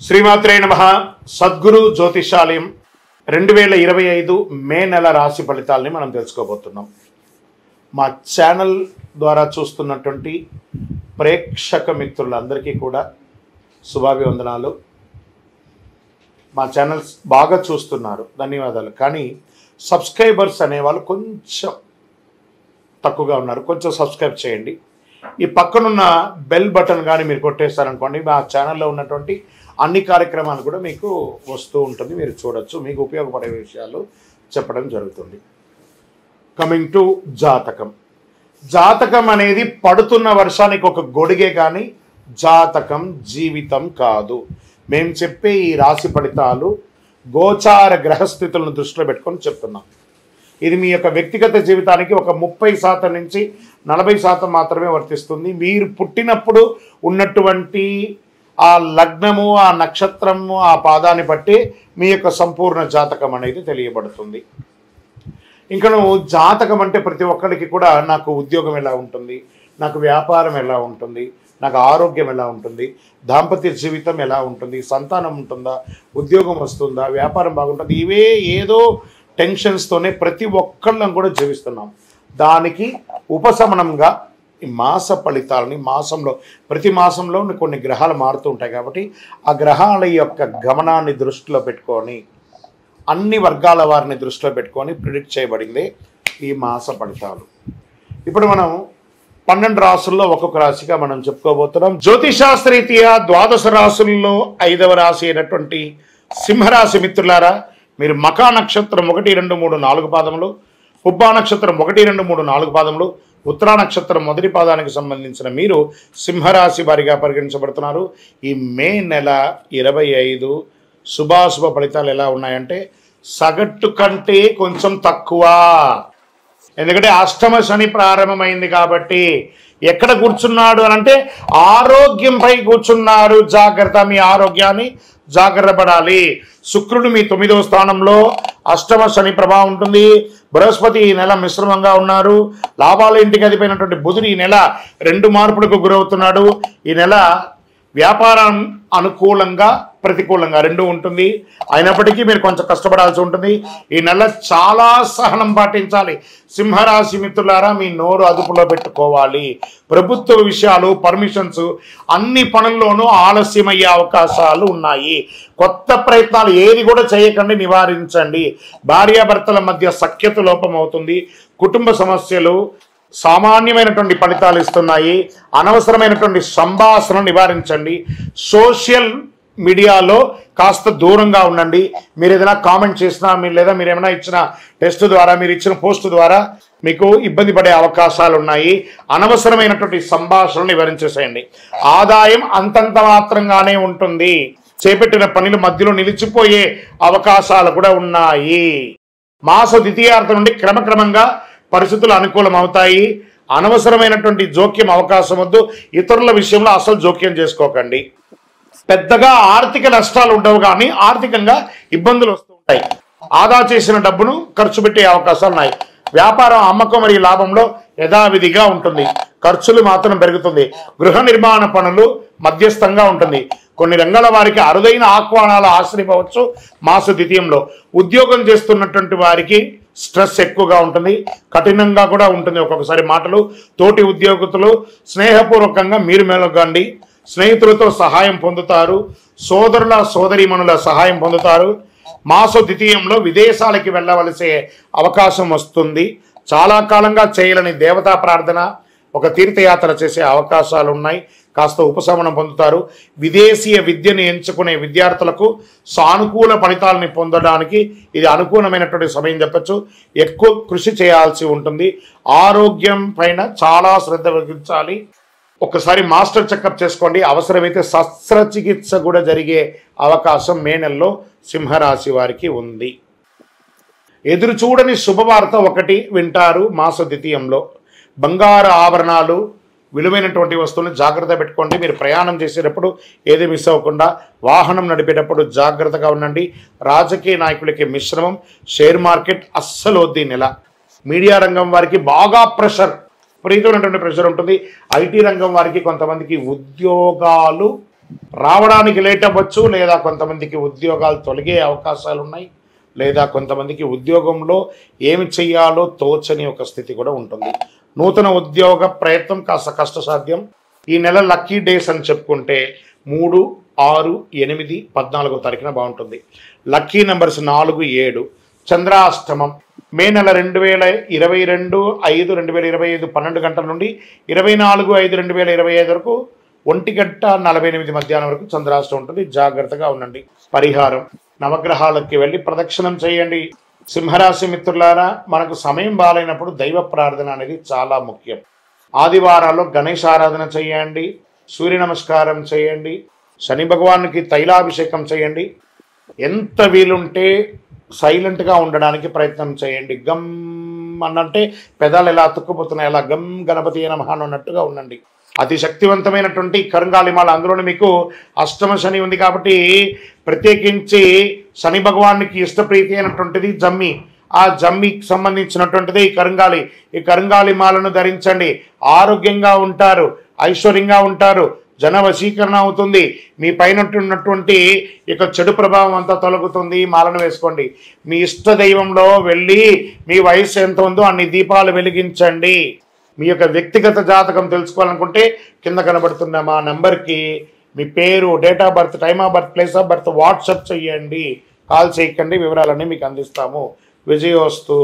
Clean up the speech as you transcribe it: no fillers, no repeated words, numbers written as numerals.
శ్రీమాత్రే నమః. సద్గురు జ్యోతిషాలయం 2025 మే నెల రాశి ఫలితాలని మనం తెలుసుకోబోతున్నాం. మా ఛానల్ ద్వారా చూస్తున్నటువంటి ప్రేక్షక మిత్రులందరికీ కూడా శుభాభివందనాలు. మా ఛానల్స్ బాగా చూస్తున్నారు, ధన్యవాదాలు. కానీ సబ్స్క్రైబర్స్ అనేవాళ్ళు కొంచెం తక్కువగా ఉన్నారు, కొంచెం సబ్స్క్రైబ్ చేయండి. ఈ పక్కనున్న బెల్ బటన్ కానీ మీరు కొట్టేస్తారనుకోండి, మా ఛానల్లో ఉన్నటువంటి అన్ని కార్యక్రమాలు కూడా మీకు వస్తూ ఉంటుంది, మీరు చూడొచ్చు. మీకు ఉపయోగపడే విషయాలు చెప్పడం జరుగుతుంది. కమింగ్ టు జాతకం. జాతకం అనేది పడుతున్న వర్షానికి ఒక గొడుగే, కానీ జాతకం జీవితం కాదు. మేము చెప్పే ఈ రాశి ఫలితాలు గోచార గ్రహస్థితులను దృష్టిలో పెట్టుకొని చెప్తున్నాం. ఇది మీ యొక్క వ్యక్తిగత జీవితానికి ఒక 30% నుంచి 40% మాత్రమే వర్తిస్తుంది. మీరు పుట్టినప్పుడు ఉన్నటువంటి ఆ లగ్నము, ఆ నక్షత్రము, ఆ పాదాన్ని బట్టి మీ యొక్క సంపూర్ణ జాతకం అనేది తెలియబడుతుంది. ఇంకా నువ్వు జాతకం అంటే ప్రతి ఒక్కరికి కూడా నాకు ఉద్యోగం ఎలా ఉంటుంది, నాకు వ్యాపారం ఎలా ఉంటుంది, నాకు ఆరోగ్యం ఎలా ఉంటుంది, దాంపత్య జీవితం ఎలా ఉంటుంది, సంతానం ఉంటుందా, ఉద్యోగం వస్తుందా, వ్యాపారం బాగుంటుంది, ఇవే ఏదో టెన్షన్స్తోనే ప్రతి ఒక్కళ్ళం కూడా జీవిస్తున్నాం. దానికి ఉపశమనంగా ఈ మాస ఫలితాలని ప్రతి మాసంలో కొన్ని గ్రహాలు మారుతూ ఉంటాయి. కాబట్టి ఆ గ్రహాల యొక్క గమనాన్ని దృష్టిలో పెట్టుకొని, అన్ని వర్గాల వారిని దృష్టిలో పెట్టుకొని ప్రిడిక్ట్ చేయబడింది ఈ మాస ఫలితాలు. ఇప్పుడు మనం 12 రాసుల్లో ఒక్కొక్క రాశిగా మనం చెప్పుకోబోతున్నాం. జ్యోతిషాస్త్రరీత్యా 12 రాశుల్లో 5వ రాశి అయినటువంటి సింహరాశి మిత్రులారా, మీరు మకా నక్షత్రం 1, 2, 3, 4 పాదములు, పుబ్బా నక్షత్రం 1, 2, 3, 4 పాదములు, ఉత్తరా నక్షత్రం 1వ పాదానికి సంబంధించిన మీరు సింహరాశి వారిగా పరిగణించబడుతున్నారు. ఈ మే నెల 25 శుభాశుభ ఫలితాలు ఎలా ఉన్నాయంటే, సగటు కంటే కొంచెం తక్కువ. ఎందుకంటే అష్టమ శని ప్రారంభమైంది కాబట్టి ఎక్కడ కూర్చున్నాడు అని అంటే ఆరోగ్యంపై కూర్చున్నారు. జాగ్రత్త, మీ ఆరోగ్యాన్ని జాగ్రత్త పడాలి. శుక్రుడు మీ 9వ స్థానంలో, అష్టమ శని ప్రభావం ఉంటుంది. బృహస్పతి ఈ నెల మిశ్రమంగా ఉన్నారు. లాభాల ఇంటికి అధిపైనటువంటి బుధుడు ఈ నెల 2 మార్పులకు గురవుతున్నాడు. ఈ నెల వ్యాపారం అనుకూలంగా ప్రతికూలంగా 2 ఉంటుంది. అయినప్పటికీ మీరు కొంచెం కష్టపడాల్సి ఉంటుంది. ఈ నెల చాలా సహనం పాటించాలి. సింహరాశి మిత్రులారా, మీ నోరు అదుపులో పెట్టుకోవాలి. ప్రభుత్వ విషయాలు, పర్మిషన్స్, అన్ని పనుల్లోనూ ఆలస్యమయ్యే అవకాశాలు ఉన్నాయి. కొత్త ప్రయత్నాలు ఏది కూడా చేయకండి, నివారించండి. భార్యాభర్తల మధ్య సఖ్యత లోపం అవుతుంది. కుటుంబ సమస్యలు సామాన్యమైనటువంటి ఫలితాలు ఇస్తున్నాయి. అనవసరమైనటువంటి సంభాషణ నివారించండి. సోషల్ మీడియాలో కాస్త దూరంగా ఉండండి. మీరు ఏదైనా కామెంట్ చేసినా, లేదా మీరు ఏమైనా ఇచ్చిన టెస్ట్ ద్వారా, మీరు ఇచ్చిన పోస్ట్ ద్వారా మీకు ఇబ్బంది పడే అవకాశాలు ఉన్నాయి. అనవసరమైనటువంటి సంభాషణలు నివారించేసేయండి. ఆదాయం అంతంత మాత్రంగానే ఉంటుంది. చేపట్టిన పనులు మధ్యలో నిలిచిపోయే అవకాశాలు కూడా ఉన్నాయి. మాస ద్వితీయార్థం నుండి క్రమక్రమంగా పరిస్థితులు అనుకూలం అవుతాయి. అనవసరమైనటువంటి జోక్యం అవకాశం వద్దు. ఇతరుల విషయంలో అసలు జోక్యం చేసుకోకండి. పెద్దగా ఆర్థిక నష్టాలు ఉండవు, కానీ ఆర్థికంగా ఇబ్బందులు వస్తూ ఉంటాయి. ఆదా చేసిన డబ్బును ఖర్చు పెట్టే అవకాశాలు ఉన్నాయి. వ్యాపారం, అమ్మకం మరియు లాభంలో యథావిధిగా ఉంటుంది. ఖర్చులు మాత్రం పెరుగుతుంది. గృహ నిర్మాణ పనులు మధ్యస్థంగా ఉంటుంది. కొన్ని రంగాల వారికి అరుదైన ఆహ్వానాలు ఆశ్రయించవచ్చు. మాస ద్వితీయంలో ఉద్యోగం చేస్తున్నటువంటి వారికి స్ట్రెస్ ఎక్కువగా ఉంటుంది, కఠినంగా కూడా ఉంటుంది. ఒక్కొక్కసారి మాటలు తోటి ఉద్యోగులు స్నేహపూర్వకంగా మీరు మెలగండి. స్నేహితులతో సహాయం పొందుతారు. సోదరుల సోదరీమణుల సహాయం పొందుతారు. మాస ద్వితీయంలో విదేశాలకి వెళ్ళవలసే అవకాశం వస్తుంది. చాలా కాలంగా చేయలేని దేవతా ప్రార్థన, ఒక తీర్థయాత్ర చేసే అవకాశాలు ఉన్నాయి. కాస్త ఉపశమనం పొందుతారు. విదేశీయ విద్యను ఎంచుకునే విద్యార్థులకు సానుకూల ఫలితాలని పొందడానికి ఇది అనుకూలమైనటువంటి సమయం చెప్పచ్చు. ఎక్కువ కృషి చేయాల్సి ఉంటుంది. ఆరోగ్యం పైన చాలా శ్రద్ధ వహించాలి. ఒకసారి మాస్టర్ చెకప్ చేసుకోండి. అవసరమైతే శస్త్రచికిత్స కూడా జరిగే అవకాశం మే నెలలో సింహరాశి వారికి ఉంది. ఎదురు చూడని శుభవార్త ఒకటి వింటారు మాస ద్వితీయంలో. బంగారు ఆభరణాలు, విలువైనటువంటి వస్తువులను జాగ్రత్త పెట్టుకోండి. మీరు ప్రయాణం చేసేటప్పుడు ఏది మిస్ అవ్వకుండా, వాహనం నడిపేటప్పుడు జాగ్రత్తగా ఉండండి. రాజకీయ నాయకులకి మిశ్రమం. షేర్ మార్కెట్ అస్సలు వద్దు ఈ నెల. మీడియా రంగం వారికి బాగా విపరీతమైనటువంటి ప్రెషర్ ఉంటుంది. ఐటీ రంగం వారికి కొంతమందికి ఉద్యోగాలు రావడానికి లేట్ అవ్వచ్చు, లేదా కొంతమందికి ఉద్యోగాలు తొలగే అవకాశాలు ఉన్నాయి, లేదా కొంతమందికి ఉద్యోగంలో ఏమి చెయ్యాలో తోచని ఒక స్థితి కూడా ఉంటుంది. నూతన ఉద్యోగ ప్రయత్నం కాస్త కష్టసాధ్యం. ఈ నెల లక్కీ డేస్ అని చెప్పుకుంటే 3, 6, 8, 14వ తారీఖున బాగుంటుంది. Lucky numbers 4, 7. చంద్రాష్టమం మే నెల 2022 5 2025 12 గంటల నుండి 24 5 2025 వరకు 1:48 మధ్యాహ్నం వరకు చంద్రాష్టమం ఉంటుంది. జాగ్రత్తగా ఉండండి. పరిహారం: నవగ్రహాలకి వెళ్ళి ప్రదక్షిణం చేయండి. సింహరాశి మిత్రులారా, మనకు సమయం బాగాలేనప్పుడు దైవ ప్రార్థన అనేది చాలా ముఖ్యం. ఆదివారాల్లో గణేష ఆరాధన చేయండి, సూర్య నమస్కారం చేయండి, శని భగవానుకి తైలాభిషేకం చేయండి. ఎంత వీలుంటే సైలెంట్గా ఉండడానికి ప్రయత్నం చేయండి. గమ్ అన్నంటే పెదాలు ఎలా అతుక్కుపోతున్నాయి, అలా గమ్ గణపతి నమః అన్నట్టుగా ఉండండి. అతి శక్తివంతమైనటువంటి కరుంగాలిమాల, అందులోనే మీకు అష్టమ శని ఉంది కాబట్టి ప్రత్యేకించి శని భగవానికి ఇష్టప్రీతి అయినటువంటిది జమ్మి. ఆ జమ్మికి సంబంధించినటువంటిది ఈ కరుంగాలి. ఈ కరుంగాలి మాలను ధరించండి. ఆరోగ్యంగా ఉంటారు, ఐశ్వర్యంగా ఉంటారు, జన వశీకరణ అవుతుంది. మీ పైన ఉన్నటువంటి ఇక చెడు ప్రభావం అంతా తొలగుతుంది. మాలను వేసుకోండి. మీ ఇష్ట దైవంలో వెళ్ళి మీ వయసు ఎంత ఉందో అన్ని దీపాలు వెలిగించండి. మీ యొక్క వ్యక్తిగత జాతకం తెలుసుకోవాలనుకుంటే కింద కనబడుతున్న మా నెంబర్కి మీ పేరు, date of birth, time of birth, place of birth WhatsApp చేయండి. కాల్ చేయకండి, వివరాలన్నీ మీకు అందిస్తాము. విజయోస్తు.